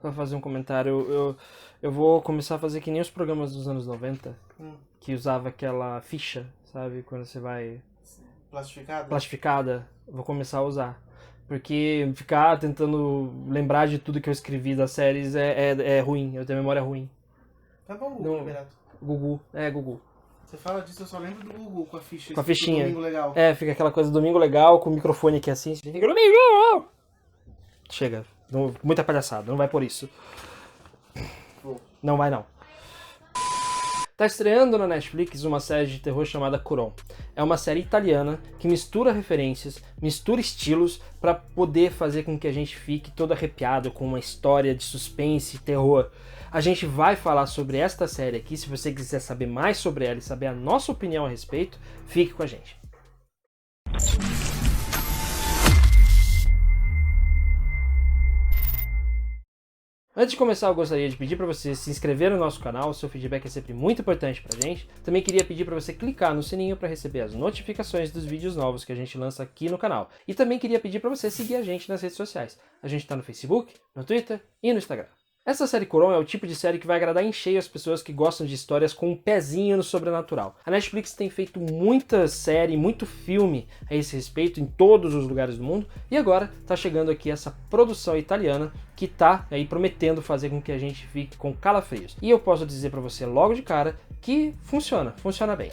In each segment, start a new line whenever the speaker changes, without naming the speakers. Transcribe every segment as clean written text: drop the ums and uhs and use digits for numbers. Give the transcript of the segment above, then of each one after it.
Só fazer um comentário. Eu vou começar a fazer que nem os programas dos anos 90, que usava aquela ficha, sabe? Quando você vai... Plastificada. Vou começar a usar. Porque ficar tentando lembrar de tudo que eu escrevi das séries é ruim. Eu tenho memória ruim.
Tá bom, Gugu, Liberato.
Gugu. Gugu.
Você fala disso, eu só lembro do Gugu com a ficha.
Com a fichinha.
Domingo Legal.
Fica aquela coisa do Domingo Legal, com o microfone aqui assim. Fica Domingo! Chega. Muita palhaçada, não vai por isso. Não vai não. Tá estreando na Netflix uma série de terror chamada Cuarón. É uma série italiana que mistura referências, mistura estilos para poder fazer com que a gente fique todo arrepiado com uma história de suspense e terror. A gente vai falar sobre esta série aqui. Se você quiser saber mais sobre ela e saber a nossa opinião a respeito, fique com a gente. Antes de começar, eu gostaria de pedir para você se inscrever no nosso canal, o seu feedback é sempre muito importante pra gente. Também queria pedir para você clicar no sininho para receber as notificações dos vídeos novos que a gente lança aqui no canal. E também queria pedir para você seguir a gente nas redes sociais. A gente tá no Facebook, no Twitter e no Instagram. Essa série Cuarón é o tipo de série que vai agradar em cheio as pessoas que gostam de histórias com um pezinho no sobrenatural. A Netflix tem feito muita série, muito filme a esse respeito em todos os lugares do mundo, e agora tá chegando aqui essa produção italiana que tá aí prometendo fazer com que a gente fique com calafrios. E eu posso dizer pra você logo de cara que funciona bem.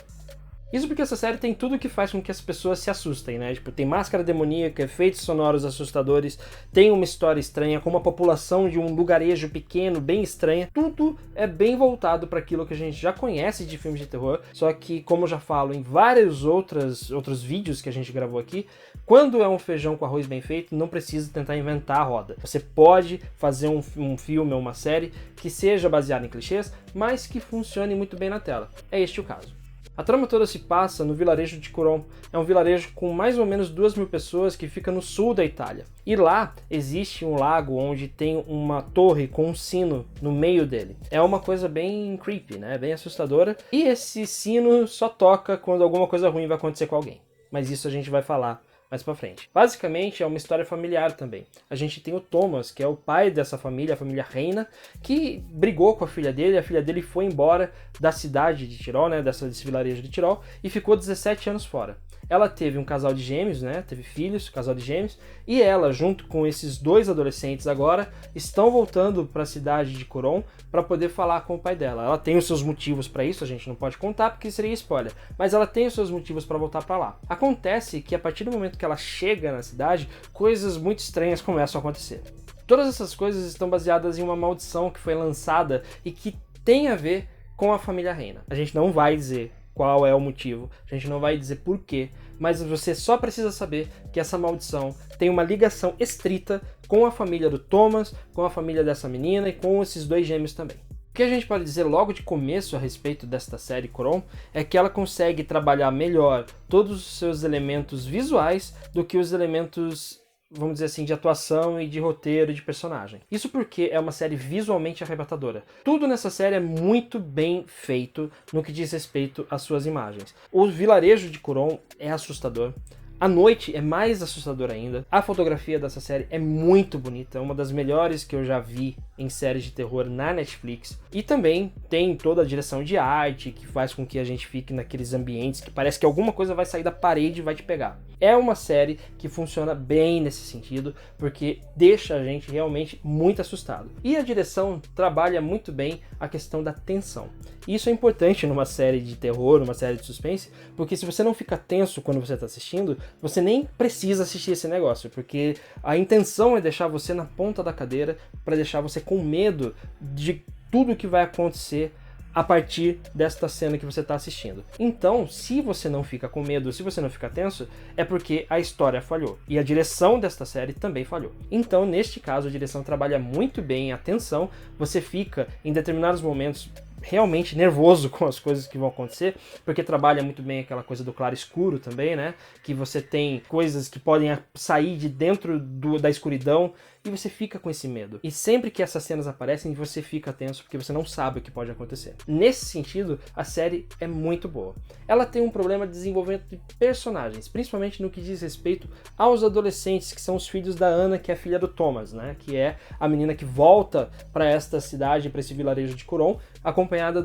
Isso porque essa série tem tudo que faz com que as pessoas se assustem, né? Tipo, tem máscara demoníaca, efeitos sonoros assustadores, tem uma história estranha, com uma população de um lugarejo pequeno, bem estranha. Tudo é bem voltado para aquilo que a gente já conhece de filmes de terror, só que, como eu já falo em vários outros vídeos que a gente gravou aqui, quando é um feijão com arroz bem feito, não precisa tentar inventar a roda. Você pode fazer um filme ou uma série que seja baseado em clichês, mas que funcione muito bem na tela. É este o caso. A trama toda se passa no vilarejo de Cuarón. É um vilarejo com mais ou menos 2.000 pessoas que fica no sul da Itália. E lá existe um lago onde tem uma torre com um sino no meio dele. É uma coisa bem creepy, né? Bem assustadora. E esse sino só toca quando alguma coisa ruim vai acontecer com alguém. Mas isso a gente vai falar mais pra frente. Basicamente é uma história familiar também. A gente tem o Thomas, que é o pai dessa família, a família Reina, que brigou com a filha dele foi embora da cidade de Tirol, né, desse vilarejo de Tirol, e ficou 17 anos fora. Ela teve um casal de gêmeos, né, teve filhos, casal de gêmeos, e ela, junto com esses dois adolescentes agora, estão voltando para a cidade de Cuarón para poder falar com o pai dela. Ela tem os seus motivos para isso, a gente não pode contar porque seria spoiler, mas ela tem os seus motivos para voltar para lá. Acontece que a partir do momento que ela chega na cidade, coisas muito estranhas começam a acontecer. Todas essas coisas estão baseadas em uma maldição que foi lançada e que tem a ver com a família Reina. A gente não vai dizer qual é o motivo, a gente não vai dizer porquê, mas você só precisa saber que essa maldição tem uma ligação estrita com a família do Thomas, com a família dessa menina e com esses dois gêmeos também. O que a gente pode dizer logo de começo a respeito desta série Cuarón é que ela consegue trabalhar melhor todos os seus elementos visuais do que os elementos, vamos dizer assim, de atuação e de roteiro e de personagem. Isso porque é uma série visualmente arrebatadora. Tudo nessa série é muito bem feito no que diz respeito às suas imagens. O vilarejo de Cuarón é assustador. A noite é mais assustadora ainda. A fotografia dessa série é muito bonita, é uma das melhores que eu já vi em séries de terror na Netflix. E também tem toda a direção de arte que faz com que a gente fique naqueles ambientes que parece que alguma coisa vai sair da parede e vai te pegar. É uma série que funciona bem nesse sentido, porque deixa a gente realmente muito assustado. E a direção trabalha muito bem a questão da tensão. E isso é importante numa série de terror, numa série de suspense, porque se você não fica tenso quando você está assistindo, você nem precisa assistir esse negócio, porque a intenção é deixar você na ponta da cadeira para deixar você com medo de tudo que vai acontecer a partir desta cena que você está assistindo. Então, se você não fica com medo, se você não fica tenso, é porque a história falhou. E a direção desta série também falhou. Então, neste caso, a direção trabalha muito bem a tensão. Você fica, em determinados momentos, realmente nervoso com as coisas que vão acontecer, porque trabalha muito bem aquela coisa do claro escuro também, né? Que você tem coisas que podem sair de dentro da escuridão e você fica com esse medo. E sempre que essas cenas aparecem, você fica tenso porque você não sabe o que pode acontecer. Nesse sentido, a série é muito boa. Ela tem um problema de desenvolvimento de personagens, principalmente no que diz respeito aos adolescentes, que são os filhos da Anna, que é a filha do Thomas, né? Que é a menina que volta para esta cidade, para esse vilarejo de Curon, acompanhada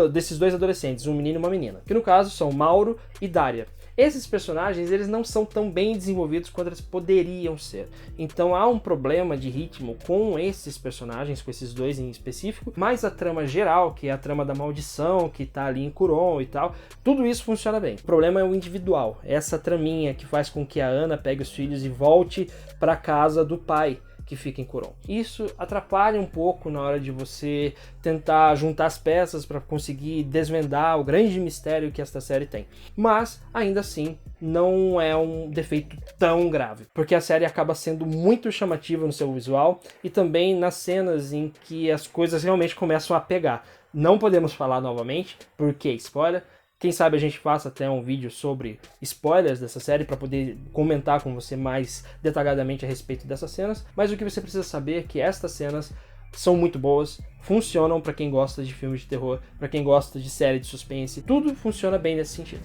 desses dois adolescentes, um menino e uma menina, que no caso são Mauro e Daria. Esses personagens, eles não são tão bem desenvolvidos quanto eles poderiam ser. Então há um problema de ritmo com esses personagens, com esses dois em específico, mas a trama geral, que é a trama da maldição, que tá ali em Curon e tal, tudo isso funciona bem. O problema é o individual, essa traminha que faz com que a Anna pegue os filhos e volte para casa do pai, que fica em Curon. Isso atrapalha um pouco na hora de você tentar juntar as peças para conseguir desvendar o grande mistério que esta série tem. Mas, ainda assim, não é um defeito tão grave, porque a série acaba sendo muito chamativa no seu visual e também nas cenas em que as coisas realmente começam a pegar. Não podemos falar novamente, porque spoiler. Quem sabe a gente faça até um vídeo sobre spoilers dessa série para poder comentar com você mais detalhadamente a respeito dessas cenas. Mas o que você precisa saber é que estas cenas são muito boas, funcionam para quem gosta de filmes de terror, para quem gosta de série de suspense, tudo funciona bem nesse sentido.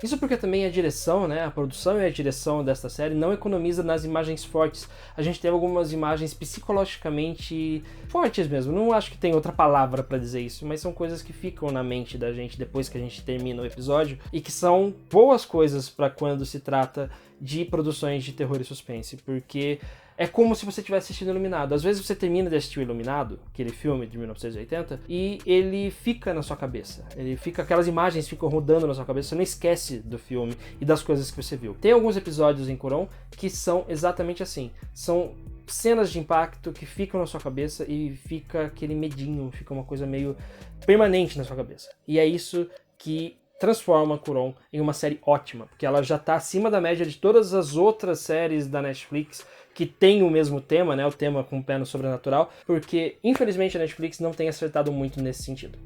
Isso porque também a direção, né, a produção e a direção desta série não economiza nas imagens fortes. A gente tem algumas imagens psicologicamente fortes mesmo, não acho que tem outra palavra pra dizer isso, mas são coisas que ficam na mente da gente depois que a gente termina o episódio e que são boas coisas pra quando se trata de produções de terror e suspense, porque é como se você tivesse assistido Iluminado. Às vezes você termina de assistir o Iluminado, aquele filme de 1980, e ele fica na sua cabeça. Aquelas imagens ficam rodando na sua cabeça, você não esquece do filme e das coisas que você viu. Tem alguns episódios em Curon que são exatamente assim. São cenas de impacto que ficam na sua cabeça e fica aquele medinho, fica uma coisa meio permanente na sua cabeça. E é isso que transforma Curon em uma série ótima, porque ela já está acima da média de todas as outras séries da Netflix que tem o mesmo tema, né, o tema com o pé no sobrenatural, porque infelizmente a Netflix não tem acertado muito nesse sentido.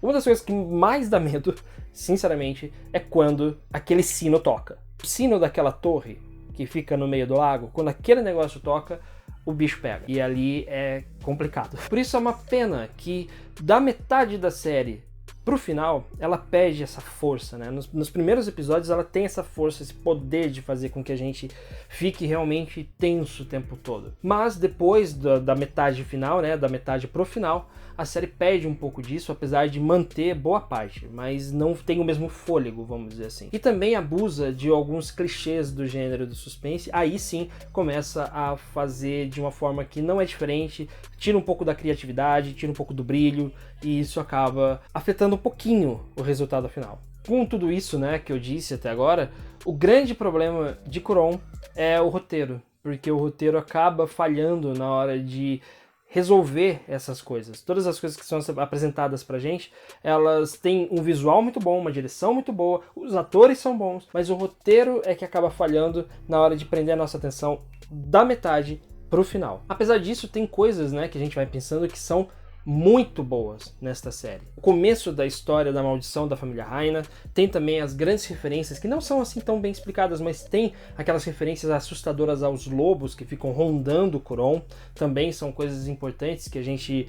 Uma das coisas que mais dá medo, sinceramente, é quando aquele sino toca. O sino daquela torre que fica no meio do lago, quando aquele negócio toca, o bicho pega. E ali é complicado. Por isso é uma pena que da metade da série pro final, ela perde essa força, né? Nos primeiros episódios ela tem essa força, esse poder de fazer com que a gente fique realmente tenso o tempo todo. Mas depois da metade final, né? Da metade pro final, a série perde um pouco disso, apesar de manter boa parte, mas não tem o mesmo fôlego, vamos dizer assim. E também abusa de alguns clichês do gênero do suspense, aí sim começa a fazer de uma forma que não é diferente, tira um pouco da criatividade, tira um pouco do brilho, e isso acaba afetando um pouquinho o resultado final. Com tudo isso, né, que eu disse até agora, o grande problema de Curon é o roteiro, porque o roteiro acaba falhando na hora de resolver essas coisas. Todas as coisas que são apresentadas pra gente, elas têm um visual muito bom, uma direção muito boa, os atores são bons, mas o roteiro é que acaba falhando na hora de prender a nossa atenção da metade pro final. Apesar disso, tem coisas, né, que a gente vai pensando que são muito boas nesta série. O começo da história da maldição da família Raina, tem também as grandes referências, que não são assim tão bem explicadas, mas tem aquelas referências assustadoras aos lobos que ficam rondando Curon, também são coisas importantes que a gente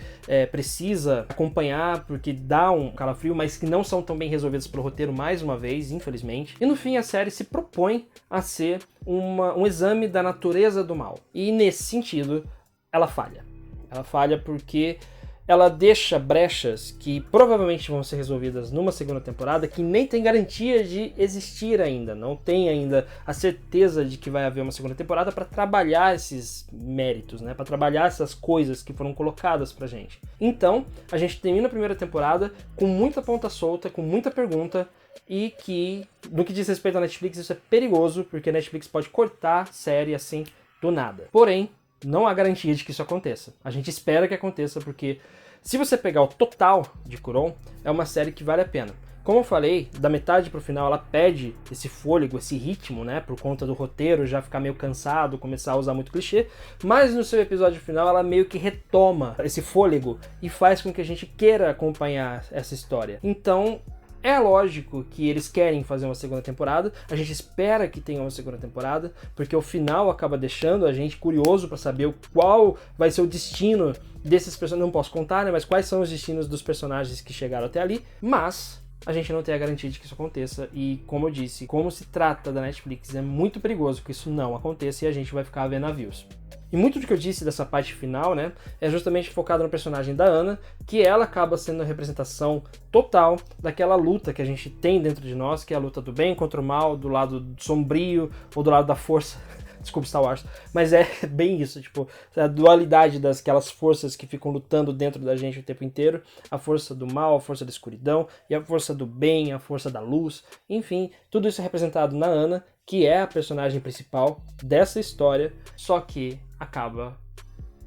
precisa acompanhar, porque dá um calafrio, mas que não são tão bem resolvidas pelo roteiro, mais uma vez, infelizmente. E no fim a série se propõe a ser um exame da natureza do mal, e nesse sentido ela falha. Ela falha porque ela deixa brechas que provavelmente vão ser resolvidas numa segunda temporada, que nem tem garantia de existir ainda, não tem ainda a certeza de que vai haver uma segunda temporada para trabalhar esses méritos, né? Para trabalhar essas coisas que foram colocadas pra gente. Então, a gente termina a primeira temporada com muita ponta solta, com muita pergunta, e que, no que diz respeito à Netflix, isso é perigoso, porque a Netflix pode cortar série assim do nada. Porém, não há garantia de que isso aconteça. A gente espera que aconteça, porque se você pegar o total de Curon, é uma série que vale a pena. Como eu falei, da metade pro final ela perde esse fôlego, esse ritmo, né, por conta do roteiro já ficar meio cansado, começar a usar muito clichê, mas no seu episódio final ela meio que retoma esse fôlego e faz com que a gente queira acompanhar essa história. Então, é lógico que eles querem fazer uma segunda temporada, a gente espera que tenha uma segunda temporada, porque o final acaba deixando a gente curioso para saber qual vai ser o destino desses personagens. Não posso contar, né, mas quais são os destinos dos personagens que chegaram até ali, mas a gente não tem a garantia de que isso aconteça, e como eu disse, como se trata da Netflix, é muito perigoso que isso não aconteça e a gente vai ficar a ver navios. E muito do que eu disse dessa parte final, né, é justamente focado no personagem da Ana, que ela acaba sendo a representação total daquela luta que a gente tem dentro de nós, que é a luta do bem contra o mal, do lado sombrio ou do lado da força. Desculpa, Star Wars, mas é bem isso, tipo, a dualidade daquelas forças que ficam lutando dentro da gente o tempo inteiro, a força do mal, a força da escuridão, e a força do bem, a força da luz, enfim, tudo isso é representado na Ana, que é a personagem principal dessa história, só que acaba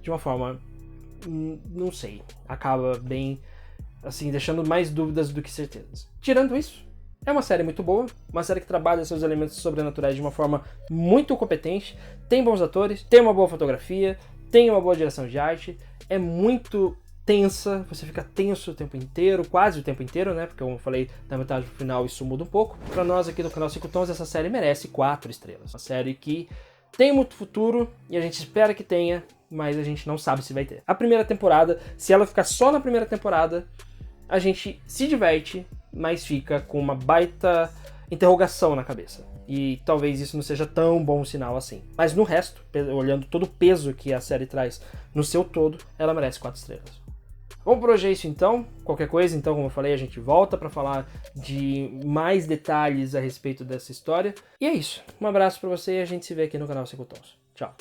de uma forma, não sei, acaba bem, assim, deixando mais dúvidas do que certezas. Tirando isso, é uma série muito boa, uma série que trabalha seus elementos sobrenaturais de uma forma muito competente, tem bons atores, tem uma boa fotografia, tem uma boa direção de arte, é muito tensa, você fica tenso o tempo inteiro, quase o tempo inteiro, né, porque como eu falei, da metade pro final isso muda um pouco. Pra nós aqui do canal 5 Tons, essa série merece 4 estrelas, uma série que tem muito futuro e a gente espera que tenha, mas a gente não sabe se vai ter. A primeira temporada, se ela ficar só na primeira temporada, a gente se diverte, mas fica com uma baita interrogação na cabeça. E talvez isso não seja tão bom sinal assim. Mas no resto, olhando todo o peso que a série traz no seu todo, ela merece 4 estrelas. Bom, por hoje é isso então. Qualquer coisa, então, como eu falei, a gente volta para falar de mais detalhes a respeito dessa história. E é isso. Um abraço para você e a gente se vê aqui no canal 5 Tons. Tchau.